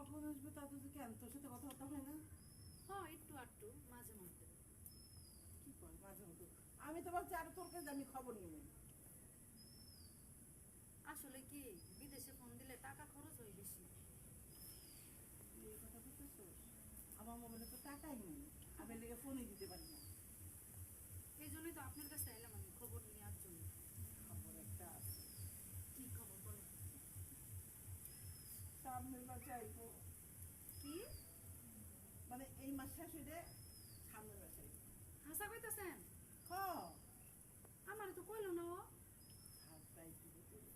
কখন আসবে তা তো কেন তোর সাথে কথাবার্তা হয় না? হ্যাঁ একটু আধটু মাঝে মধ্যে। কি কর মাঝে মধ্যে? আমি তো ভাবছি আরো তোর কাছে আমি খবর নিব। আসলে কি বিদেশে ফোন দিলে টাকা খরচ হয় বেশি। তুই এই কথা বলতেছিস? আমার মোবাইলে তো টাকাই নেই, আমি লেগে ফোনই দিতে পারি না। এই জন্যই তো আপনার কাছে এলাম আমি খবর নেওয়ার জন্য। খবর একটা আছে, কি খবর বলেন? সামনের মাসে আইবো, কি মানে এই মাস শেষ হইলে সামনের মাসে আইবো। হাসা কইতাছেন? হ, আমার তো কইলো না ও। সারপ্রাইজ দিব তোরে।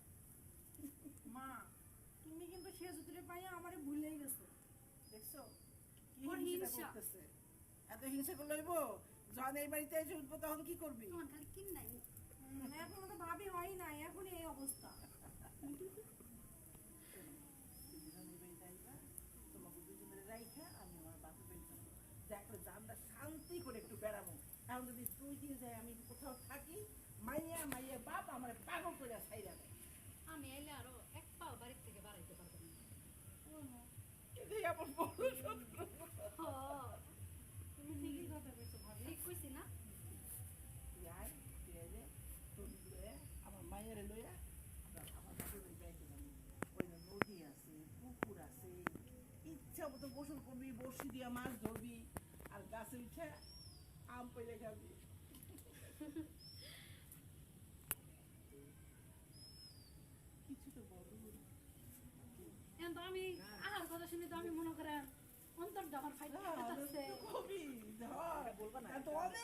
মা তুমি কিন্তু সে জুতরে পাইয়া আমারে ভুলেই গেছো। দেখছো কি ওর হিংসা হিংসা। করতেছে? এত হিংসা করলে হইবো? যখন এই বাড়িতে এসে উঠবো তখন কি করবি? তোমার খালি কিন নাই। এখনো তো ভাবি হয় নাই, এখনই এই অবস্থা। তোমাকে দুজনের রাইখা আমি আমার বাপের বাড়ি যাবো, দেখো জানটা শান্তি করে একটু বেড়াবো। এখন যদি 2 দিন যায় আমি কোথাও থাকি, মাইয়া মাইয়া বাপ আমার পাগল করে ছাইরা দেয়। আমি এলে আরো এক পাও বাড়ির থেকে বাড়াইতে পারবো না। এটাই আমার বড় শত্রু। হ্যাঁ, তুমি ঠিকই কথা কইছো ভাবি। ঠিক কইছি না? তুই আয়, তুই এলে, তোর লইয়া, আমার মায়ের লইয়া আমরা আমার বাপের বাড়ি যাইতে পারি। ওই যে নদী আছে, পুকুর আছে, ইচ্ছা মতো গোসল করবি, বড়শি দিয়া মাছ ধরবি, আর গাছে উঠে আম পেলে খাবি। কিছু তো বলো। এখন তো আমি আহার কথা শুনে তো আমি মনে করেন অন্তর আমার ফাইট করতেছে। কবি ধর, বলবা না, এত অনেক